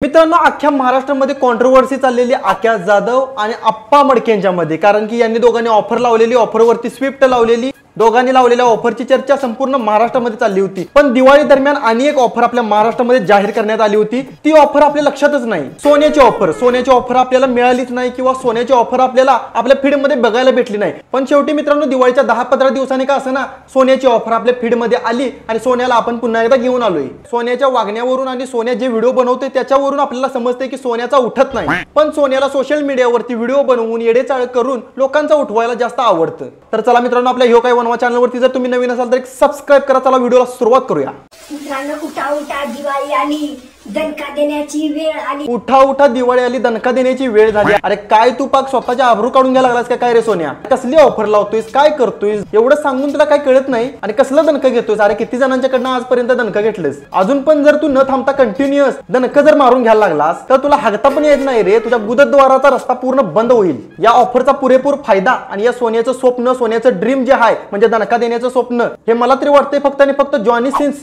मित्रांनो, अख्ख्या महाराष्ट्रामध्ये कॉन्ट्रोवर्सी चाललेली आक्या जाधव आणि आप्पा मडकेंच्या मध्ये, कारण की यांनी दोघांनी ऑफर लावलेली, ऑफरवरती स्विफ्ट लावलेली, दोघांनी लावलेल्या ऑफरची चर्चा संपूर्ण महाराष्ट्रामध्ये चालली होती। पण दिवाळी दरम्यान आणि एक ऑफर आपल्या महाराष्ट्रामध्ये जाहीर करण्यात आली होती, ती ऑफर आपल्या लक्षातच नाही। सोन्याची ऑफर आपल्याला मिळालीच नाही किंवा सोन्याची ऑफर आपल्याला आपल्या फीड मध्ये बघायला भेटली नाही। पण शेवटी मित्रांनो, दिवाळीच्या 10-15 दिवसांनी का असं ना, सोन्याची ऑफर आपल्या फीड मध्ये आली आणि सोन्याला आपण पुन्हा एकदा घेऊन आलोय। सोन्याच्या वागण्यावरून आणि सोन्या जे व्हिडिओ बनवते त्याच्यावरून आपल्याला समजते की सोन्याचा उठत नाही, पण सोन्याला सोशल मीडियावरती व्हिडिओ बनवून येडेचाळ करून लोकांचा उठवायला जास्त आवडतं। तर चला मित्रांनो, आपल्या ह्यो काय वनवा चॅनल वरती जर तुम्ही नवीन असाल तर सबस्क्राइब करा। चला व्हिडिओला सुरुवात करूया। मित्रांनो, उठा दिवाळी आली, दणका देण्याची वेळ आली। उठा दिवाळी आली, दणका देण्याची वेळ झाली। अरे काय तू पाक स्वतःच्या आबरू काढून घ्यायला लागलास काय रे सोन्या? कसली ऑफर लावतोयस, काय करतोयस? एवढं सांगून तुला काय कळत नाही आणि कसला दणका घेतोयस? अरे किती जणांच्याकडनं आजपर्यंत दणका घेतलंस? अजून पण जर तू न थांबता कंटिन्युअस दणका जर मारून घ्यायला लागलास तर तुला हागता पण येत नाही रे। तुझ्या गुदद्वाराचा रस्ता पूर्ण बंद होईल। या ऑफरचा पुरेपूर फायदा आणि या सोन्याचं स्वप्न, सोन्याचं ड्रीम जे आहे म्हणजे दणका देण्याचं स्वप्न, हे मला तरी वाटतंय फक्त आणि फक्त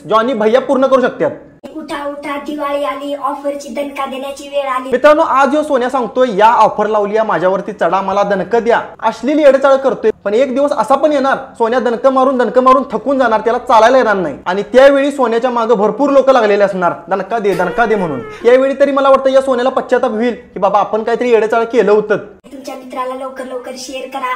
जॉनी भैया पूर्ण करू शकतात। उठा दिवाळी आली, ऑफरची दणका देण्याची वेळ आली। मित्रांनो, आज ह्यो सोन्या सांगतोय या ऑफर लावली, माझ्यावरती चढा, मला दणक द्या, अश्लील येडचाळ करतोय। पण एक दिवस असा पण येणार, सोन्या दणक मारून थकून जाणार, त्याला चालायला येणार नाही आणि त्यावेळी सोन्याच्या मागे भरपूर लोक लागलेले असणार, दणका दे म्हणून। त्यावेळी तरी मला वाटतं या सोन्याला पश्चाताप होईल की बाबा आपण काहीतरी येडचाळ केलं होतं। तुमच्या मित्राला लवकर शेअर करा।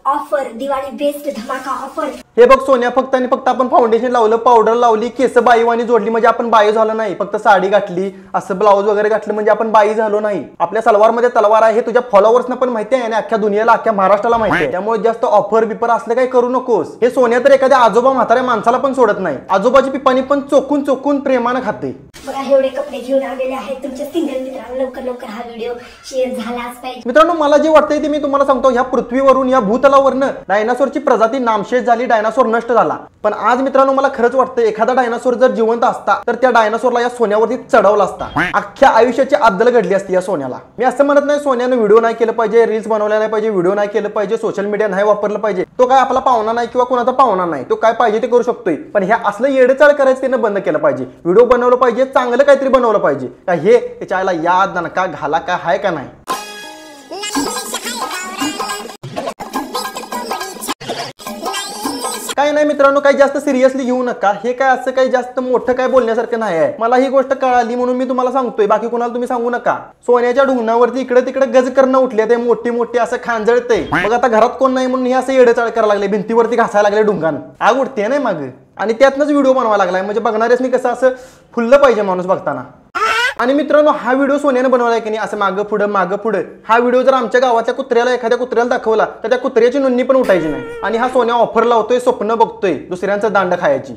ऑफर दिवाळी बेस्ट धमाका ऑफर। हे बघ सोन्या, फक्त आणि फक्त आपण फाउंडेशन लावलं, पावडर लावली, केस बाईवानी जोडली म्हणजे आपण बाई झालो नाही। फक्त साडी घातली, असं ब्लाऊज वगैरे घातलं म्हणजे आपण बाई झालो नाही। आपल्या सलवार मध्ये तलवार आहे हे तुझ्या फॉलोअर्सना पण माहिती आहे आणि अख्ख्या दुनियाला, अख्ख्या महाराष्ट्राला माहिती आहे। त्यामुळे जास्त ऑफर बिपर असलं काही करू नकोस। हे सोन्या तर एखाद्या आजोबा म्हाताऱ्या माणसाला पण सोडत नाही, आजोबाची पिपाणी पण चोकून प्रेमानं खाते। बघा, एवढे कपडे घेऊन आलेले आहेत तुमच्या सिंगल मित्रांना। लवकर हा व्हिडिओ शेअर झालाच पाहिजे। मित्रांनो, मला जे वाटतंय ते मी तुम्हाला सांगतो, ह्या पृथ्वीवरून, या भूतलावरनं डायनासोरची प्रजाती नामशेष झाली, डायनासोर नष्ट झाला। पण आज मित्रांनो, मला खरंच वाटतं एखादा डायनासोर जर जिवंत असता तर त्या डायनासोरला या सोन्यावरती चढवला असता, अख्ख्या आयुष्याची अद्दल घडली असती या सोन्याला। मी असं म्हणत नाही सोन्यानं व्हिडिओ नाही केलं पाहिजे, रील्स बनवल्या नाही पाहिजे, व्हिडिओ नाही केलं पाहिजे, सोशल मीडिया नाही वापरलं पाहिजे, तो काय आपला पाहुणा नाही किंवा कोणाचा पाहुणा नाही, तो काय पाहिजे ते करू शकतोय। पण ह्या असलं येडेचाळ करायचं त्यानं बंद केलं पाहिजे। व्हिडिओ बनवलं पाहिजे, चांगलं काहीतरी बनवलं पाहिजे। का हे त्याच्याला याद दणका घाला काय हाय का नाही? काय नाही मित्रांनो, काही जास्त सिरियसली घेऊ नका। हे काय असं काही जास्त मोठं काय बोलण्यासारखं नाही आहे। मला ही गोष्ट कळाली म्हणून मी तुम्हाला सांगतोय, बाकी कोणाला तुम्ही सांगू नका। सोन्याच्या ढुंगणावरती इकडे तिकडे गज करणं उठले, ते मोठी असं खांजळते। मग आता घरात कोण नाही म्हणून हे असं येडेचाळ करायला लागले, भिंतीवरती घासायला लागले ढुंगान, आग उठते नाही माग, आणि त्यातनंच व्हिडिओ बनवायला लागलाय म्हणजे बघणाऱ्यासनी कसं असं फुललं पाहिजे माणूस बघताना। आणि मित्रांनो, हा व्हिडिओ सोन्याने बनवलाय की नाही, असं मागं पुढं हा व्हिडिओ जर आमच्या गावाच्या कुत्र्याला, एखाद्या कुत्र्याला दाखवला तर त्या कुत्र्याची नोंदणी पण उठायची नाही। आणि हा सोन्या ऑफर लावतोय, स्वप्न बघतोय दुसऱ्यांचं दांड खायची।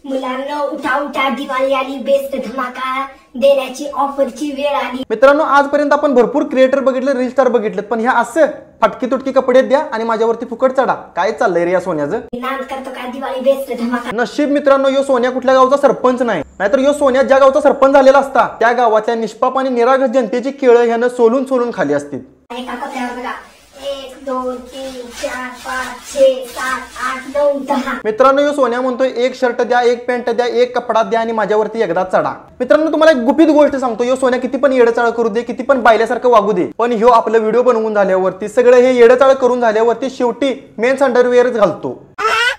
मुलांना, उठा दिवाळी आली, बेस्ट धमाका देण्याची ऑफरची वेळ आली। मित्रांनो, आजपर्यंत आपण भरपूर क्रिएटर बघितले, रील स्टार बघितलेत, पण ह्या असं फटकी तुटकी कपडे द्या आणि माझ्यावरती फुकट चढा, काय चाललंय रे या सोन्याचं? नाद करतो काय दिवाळी बेस्ट धमाका? नशीब मित्रांनो, यो सोन्या कुठल्या गावचा सरपंच नाही, नाहीतर यो सोन्या ज्या गावचा सरपंच झालेला असता त्या गावातल्या निष्पाप आणि निरागस जनतेची केळं ह्यानं सोलून खाली असतील। 1 2 3 4 5 6 7 8 9 10। मित्रांनो, यो सोन्या म्हणतोय एक शर्ट द्या, एक पॅन्ट द्या, एक कपडा द्या आणि माझ्यावरती एकदा चढा। मित्रांनो, तुम्हाला एक गुपित गोष्ट सांगतो, यो सोन्या किती पण येडचाळ करू दे, किती पण बायल्यासारखं वागू दे, पण ह्यो आपलं व्हिडिओ बनवून झाल्यावरती, सगळं हे येडचाळ करून झाल्यावरती शेवटी मेन्स अंडरवेअरच घालतो।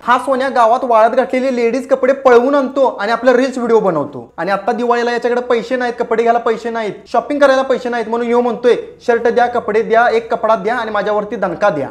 हा सोन्या गावात वाळत घातलेले लेडीज कपडे पळवून आणतो आणि आपला रील्स व्हिडिओ बनवतो। आणि आता दिवाळीला याच्याकडे पैसे नाहीत, कपडे घ्यायला पैसे नाहीत, शॉपिंग करायला पैसे नाहीत, म्हणून ह्यो म्हणतोय शर्ट द्या, कपडे द्या, एक कपडा द्या आणि माझ्यावरती दणका द्या।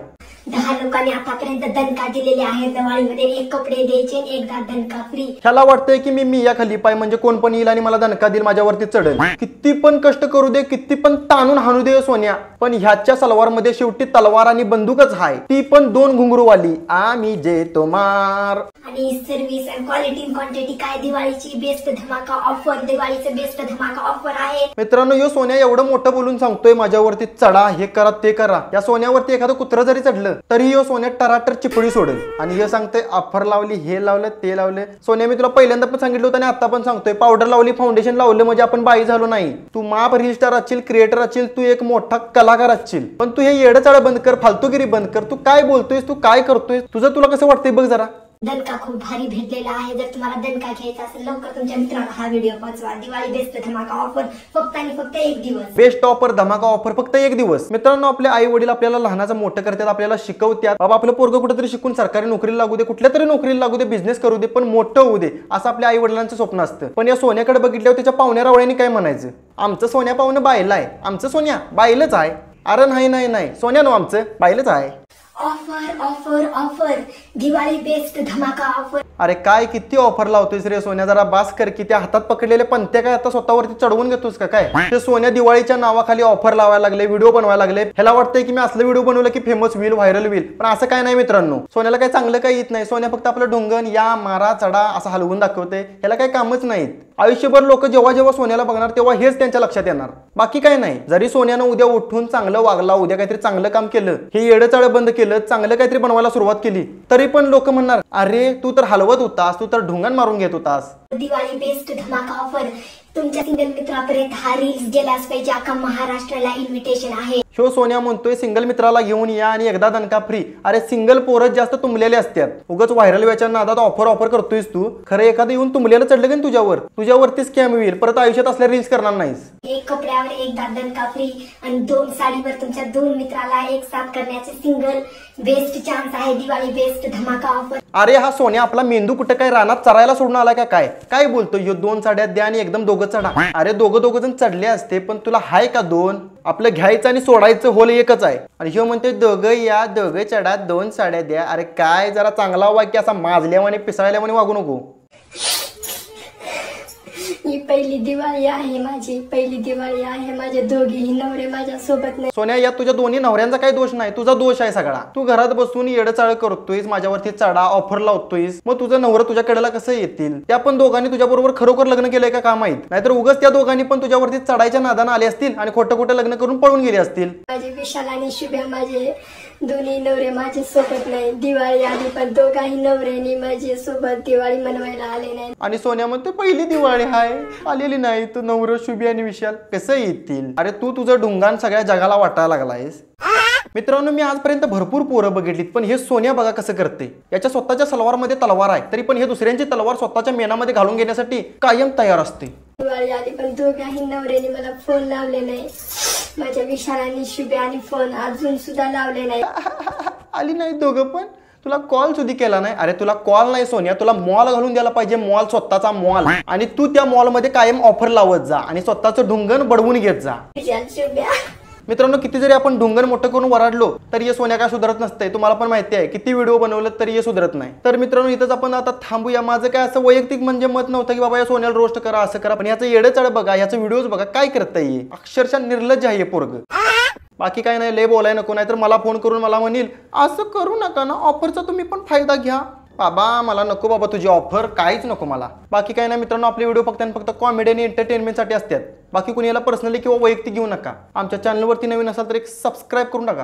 10 लोकांनी आतापर्यंत दणका दिलेले आहेत। दिवाळीमध्ये एक कपडे द्यायचे, एकदा दणका फ्री। ह्याला वाटतंय की मी मिया खलीफा आहे, म्हणजे कोण पण येईल आणि मला दणका देईल, माझ्यावरती चढेल। किती पण कष्ट करू दे, किती पण ताणून हाणू दे सोन्या, पण ह्याच्या सलवार मध्ये शेवटी तलवार आणि बंदूकच आहे, ती पण 2 घुंगरूवाली। आम्ही जे तुम्हार आणि सर्व्हिस आणि क्वालिटी क्वांटिटी काय दिवाळीची बेस्ट धमाका ऑफर, दिवाळीचं बेस्ट धमाका ऑफर आहे। मित्रांनो, यो सोन्या एवढं मोठं बोलून सांगतोय माझ्यावरती चढा, हे करा ते करा। या सोन्यावरती एखादं कुत्र जरी चढलं तरी यो सोन्या टराटर चिपळी सोडेल आणि हे सांगतोय ऑफर लावली, हे लावलं, ते लावलं। सोन्या, मी तुला पहिल्यांदा पण सांगितलं होतं आणि आता पण सांगतोय, पावडर लावली, फाउंडेशन लावलं म्हणजे आपण बाई झालो नाही। तू माप रील स्टार असशील, क्रिएटर असशील, तू एक मोठा कलाकार असशील, पण तू हे येडचाळ बंद कर, फालतूगिरी बंद कर। तू काय बोलतोयस, तू काय करतोय, तुझं तुला कसं वाटतंय बघ जरा। दणका खूप भारी भेटलेला आहे. जर तुम्हाला दणका घ्यायचा असेल लवकर तुमच्या मित्रांना हा व्हिडिओ पोहोचवा. दिवाळी बेस्ट धमाका ऑफर फक्त आणि फक्त एक दिवस. बेस्ट ऑफर धमाका ऑफर फक्त एक दिवस. मित्रांनो, आपले आई वडील आपल्याला लहानाचं मोठं करतात, आपल्याला शिकवतात. बाबा आपलं पोरगं कुठेतरी शिकून सरकारी नोकरीला लागू दे, कुठल्या तरी नोकरीला लागू दे, बिझनेस करू दे, पण मोठं होऊ दे असं आपल्या आई वडिलांचं स्वप्न असतं. पण या सोन्याकडे बघितल्यावर त्याच्या पाहुण्या रावळ्यांनी काय म्हणायचं, आमचं सोन्या पाहुणं बायला आहे, आमचं सोन्या बायलच आहे. अरे नाही नाही नाही सोन्या नो, आमचं बायलच आहे. Offer offer offer Diwali best धमाका ऑफर. अरे काय किती ऑफर लावतोयस रे सोन्या, जरा बास कर की. त्या हातात पकडलेले पंत्या काय आता स्वतःवरती चढवून घेतोस का काय? ते सोन्या दिवाळीच्या नावाखाली ऑफर लावायला लागले, व्हिडिओ बनवायला लागले. ह्याला वाटतंय की मी असलं व्हिडिओ बनवलं की फेमस होईल, व्हायरल होईल. पण असं काय नाही मित्रांनो, सोन्याला काय चांगलं काही येत नाही. सोन्या फक्त आपलं ढोंगण या मारा चढा असं हलवून दाखवते, ह्याला काही कामच नाहीत. आयुष्यभर लोक जेव्हा जेव्हा सोन्याला बघणार तेव्हा हेच त्यांच्या लक्षात येणार, बाकी काय नाही. जरी सोन्यानं उद्या उठून चांगलं वागला, उद्या काहीतरी चांगलं काम केलं, हे येडचाळ बंद केलं, चांगलं काहीतरी बनवायला सुरुवात केली, तरी पण लोक म्हणणार अरे तू तर हलवत होतास, तू तर ढोंगण मारून घेत होतास. दिवाळी बेस्ट धमाका ऑफर तुमच्या सिंगल मित्रापर्यंत हा रील्स गेलाच पाहिजे. अख्खा महाराष्ट्राला इन्व्हिटेशन आहे. शो सोन्या म्हणतोय सिंगल मित्राला घेऊन या आणि एकदा दणका फ्री. अरे सिंगल पोरच जास्त तुंबलेले असतात, उगाच व्हायरल व्हायच्या नादात ऑफर ऑफर करतोयस तू. खरं एखादं येऊन तुंबलेलं चढलं का तुझ्यावर, तुझ्यावरती स्कॅम होईल, परत आयुष्यात असल्या रील्स करणार नाहीस. एक कपड्यावर एकदा दणका फ्री आणि 2 साडीवर तुमच्या 2 मित्राला एक साथ करण्याचे सिंगल बेस्ट चान्स आहे. दिवाळी बेस्ट धमाका ऑफर. अरे हा सोन्या आपला मेंदू कुठं काय रानात चरायला सोडून आला का काय? काय बोलतो यो 2 साड्या द्या आणि एकदम दोघं चढा. अरे दोघं जण चढले असते, पण तुला हाय का 2? आपलं घ्यायचं आणि सोडायचं होल एकच आहे. आणि ह्यो म्हणते दोघं या दोघं चढा 2 साड्या द्या. अरे काय जरा चांगला वाक्य असा माजल्यावाने पिसाळल्यावाने वागू नको. ही पहिली दिवाळी आहे माझी, पहिली दिवाळी आहे. माझे दोघेही नवरे माझ्या सोबत नाही. सोन्या यात तुझ्या दोन्ही नवऱ्यांचा काही दोष नाही, तुझा दोष आहे सगळा. तू घरात बसून येडचाळ करतोयस, माझ्यावरती चढा ऑफर लावतोयस, मग तुझं नवरं तुझ्याकडेला कसं येतील? त्या पण दोघांनी तुझ्या बरोबर खरोखर लग्न केलंय का माहित? नाहीतर उगाच त्या दोघांनी पण तुझ्यावरती चढायच्या नादानं आले असतील आणि खोटं खोटं लग्न करून पळून गेले असतील. माझे विशाल आणि शुभ्या माझे दोन्ही नवरे माझे सोबत नाही. दिवाळी आली पण दोघाही नवऱ्याने माझे सोबत दिवाळी मनवायला आले नाही. आणि सोन्या म्हणते पहिली दिवाळी हाय आलेली नाही, तू नवरं शुभी आणि विशाल कसं येतील? अरे तू तुझं ढुंगाण सगळ्या जगाला वाटायला लागलायस. मित्रांनो, मी आजपर्यंत भरपूर पोरं बघितलीत, पण हे सोन्या बघा कसं करते. याच्या स्वतःच्या सलवारमध्ये तलवार आहे, तरी पण हे दुसऱ्यांची तलवार स्वतःच्या मेनामध्ये घालून घेण्यासाठी कायम तयार असते. दिवाळी आली पण दोघाही नवऱ्याने मला फोन लावले नाही. माझ्या विशाल आणि शुभ्या आणि फोन अजून सुद्धा लावले नाही. आली नाही दोघं पण, तुला कॉल सुद्धा केला नाही. अरे तुला कॉल नाही सोन्या, तुला मॉल घालून द्यायला पाहिजे, मॉल, स्वतःचा मॉल. आणि तू त्या मॉल मध्ये कायम ऑफर लावत जा आणि स्वतःचं ढुंगण बडवून घेत जा. विशाल शुभ्या मित्रांनो, किती जरी आपण ढुंगण मोठं करून वराडलो तरी हे सोन्या काय सुधारत नसते. तुम्हाला पण माहिती आहे, किती व्हिडिओ बनवलं तरी हे सुधारत नाही. तर मित्रांनो, इथंच आपण आता थांबूया. माझं काय असं वैयक्तिक म्हणजे मत नव्हतं की बाबा या सोन्याला रोस्ट करा, असं करा, पण याचं येडचाळ बघा, याचं व्हिडिओज बघा, काय करताय. अक्षरशः निर्लज्ज आहे पोरग. बाकी काय नाही, लय बोलाय नको, नाहीतर मला फोन करून मला म्हणील असं करू नका ना, ऑफरचा तुम्ही पण फायदा घ्या. बाबा मला नको बाबा तुझी ऑफर, काहीच नको मला. बाकी काय नाही मित्रांनो, आपले व्हिडिओ फक्त आणि फक्त कॉमेडी आणि एंटरटेनमेंटसाठी असतात. बाकी कुणी याला पर्सनली किंवा वैयक्तिक घेऊ नका. आमच्या चॅनलवरती नवीन असाल तर एक सबस्क्राईब करून टाका.